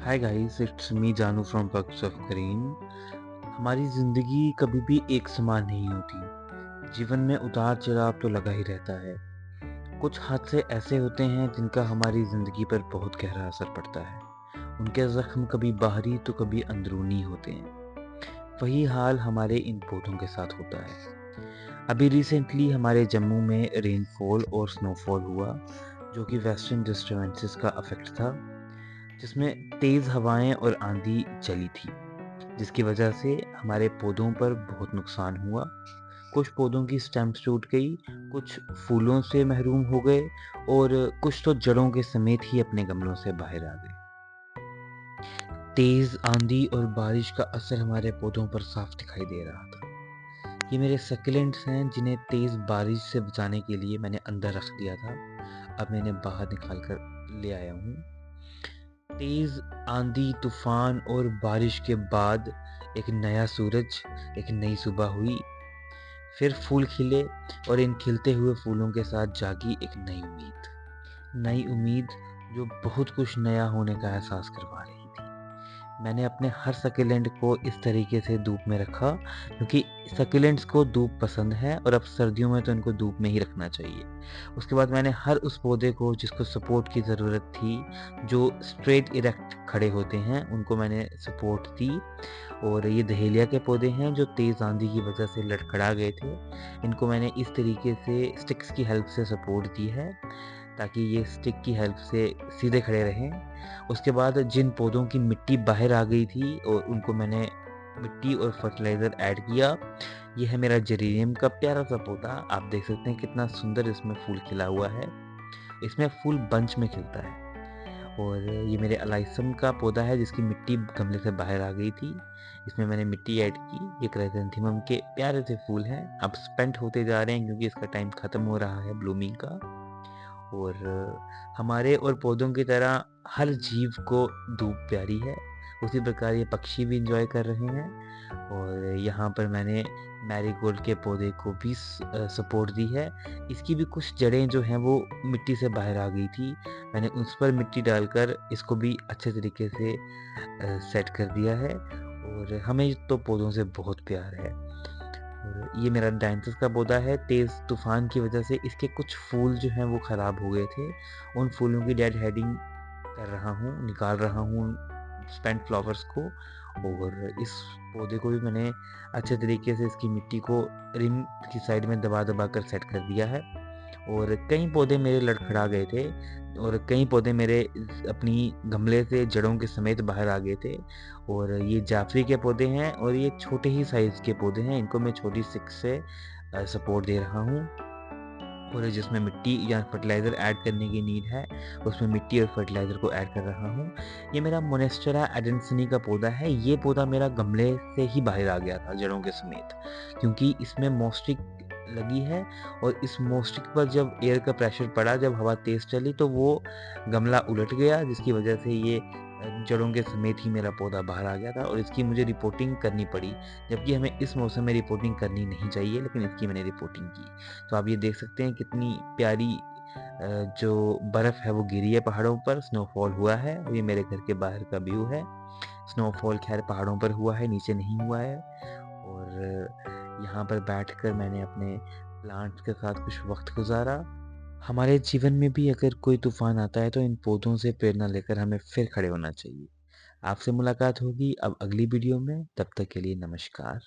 Hi guys, it's me जानू from perks of करीम। हमारी ज़िंदगी कभी भी एक समान नहीं होती। जीवन में उतार चढ़ाव तो लगा ही रहता है। कुछ हादसे ऐसे होते हैं जिनका हमारी ज़िंदगी पर बहुत गहरा असर पड़ता है। उनके ज़ख्म कभी बाहरी तो कभी अंदरूनी होते हैं। वही हाल हमारे इन पौधों के साथ होता है। अभी रिसेंटली हमारे जम्मू में रेनफॉल और स्नोफॉल हुआ, जो कि वेस्टर्न डिस्टर्बेंसेस का इफ़ेक्ट था, जिसमें तेज़ हवाएं और आंधी चली थी, जिसकी वजह से हमारे पौधों पर बहुत नुकसान हुआ। कुछ पौधों की स्टेम्स टूट गई, कुछ फूलों से महरूम हो गए और कुछ तो जड़ों के समेत ही अपने गमलों से बाहर आ गए। तेज़ आंधी और बारिश का असर हमारे पौधों पर साफ दिखाई दे रहा था। ये मेरे सक्लेंट्स हैं जिन्हें तेज़ बारिश से बचाने के लिए मैंने अंदर रख दिया था। अब मैंने बाहर निकाल कर ले आया हूँ। तेज आंधी, तूफान और बारिश के बाद एक नया सूरज, एक नई सुबह हुई। फिर फूल खिले और इन खिलते हुए फूलों के साथ जागी एक नई उम्मीद। नई उम्मीद जो बहुत कुछ नया होने का एहसास करवा रही थी। मैंने अपने हर सकुलेंट को इस तरीके से धूप में रखा, क्योंकि सकुलेंट्स को धूप पसंद है और अब सर्दियों में तो इनको धूप में ही रखना चाहिए। उसके बाद मैंने हर उस पौधे को जिसको सपोर्ट की ज़रूरत थी, जो स्ट्रेट इरेक्ट खड़े होते हैं, उनको मैंने सपोर्ट दी। और ये दहेलिया के पौधे हैं जो तेज़ आंधी की वजह से लड़खड़ा गए थे। इनको मैंने इस तरीके से स्टिक्स की हेल्प से सपोर्ट दी है, ताकि ये स्टिक की हेल्प से सीधे खड़े रहें। उसके बाद जिन पौधों की मिट्टी बाहर आ गई थी और उनको मैंने मिट्टी और फर्टिलाइज़र ऐड किया। ये है मेरा जेरेनियम का प्यारा सा पौधा। आप देख सकते हैं कितना सुंदर इसमें फूल खिला हुआ है। इसमें फूल बंच में खिलता है। और ये मेरे अलाइसम का पौधा है जिसकी मिट्टी गमले से बाहर आ गई थी। इसमें मैंने मिट्टी ऐड की। ये क्राइसेंथेमम के प्यारे से फूल हैं। अब स्पेंट होते जा रहे हैं क्योंकि इसका टाइम ख़त्म हो रहा है ब्लूमिंग का। और हमारे और पौधों की तरह हर जीव को धूप प्यारी है, उसी प्रकार ये पक्षी भी एंजॉय कर रहे हैं। और यहाँ पर मैंने मैरीगोल्ड के पौधे को भी सपोर्ट दी है। इसकी भी कुछ जड़ें जो हैं वो मिट्टी से बाहर आ गई थी। मैंने उस पर मिट्टी डालकर इसको भी अच्छे तरीके से सेट कर दिया है। और हमें तो पौधों से बहुत प्यार है। और ये मेरा डायंथस का पौधा है। तेज़ तूफ़ान की वजह से इसके कुछ फूल जो हैं वो ख़राब हो गए थे। उन फूलों की डेड हेडिंग कर रहा हूँ, निकाल रहा हूँ स्पेंट फ्लावर्स को। और इस पौधे को भी मैंने अच्छे तरीके से इसकी मिट्टी को रिम की साइड में दबा-दबा कर सेट कर दिया है। और कई पौधे मेरे लड़खड़ा गए थे और कई पौधे मेरे अपनी गमले से जड़ों के समेत बाहर आ गए थे। और ये जाफरी के पौधे हैं और ये छोटे ही साइज़ के पौधे हैं। इनको मैं छोटी स्टिक से सपोर्ट दे रहा हूँ। और जिसमें मिट्टी या फर्टिलाइज़र ऐड करने की नीड है, उसमें मिट्टी और फर्टिलाइज़र को ऐड कर रहा हूँ। ये मेरा मोनेस्टेरा एडेंसिनी का पौधा है। ये पौधा मेरा गमले से ही बाहर आ गया था जड़ों के समेत, क्योंकि इसमें मॉस्टिक लगी है। और इस मॉस्टिक पर जब एयर का प्रेशर पड़ा, जब हवा तेज़ चली, तो वो गमला उलट गया, जिसकी वजह से ये जड़ों के समेत ही मेरा पौधा बाहर आ गया था और इसकी मुझे रिपोर्टिंग करनी पड़ी। जबकि हमें इस मौसम में रिपोर्टिंग करनी नहीं चाहिए, लेकिन इसकी मैंने रिपोर्टिंग की। तो आप ये देख सकते हैं कितनी प्यारी जो बर्फ़ है वो गिरी है पहाड़ों पर, स्नोफॉल हुआ है। और ये मेरे घर के बाहर का व्यू है। स्नोफॉल ख़ैर पहाड़ों पर हुआ है, नीचे नहीं हुआ है। और यहाँ पर बैठकर मैंने अपने प्लांट्स के साथ कुछ वक़्त गुज़ारा। हमारे जीवन में भी अगर कोई तूफ़ान आता है तो इन पौधों से प्रेरणा लेकर हमें फिर खड़े होना चाहिए। आपसे मुलाकात होगी अब अगली वीडियो में, तब तक के लिए नमस्कार।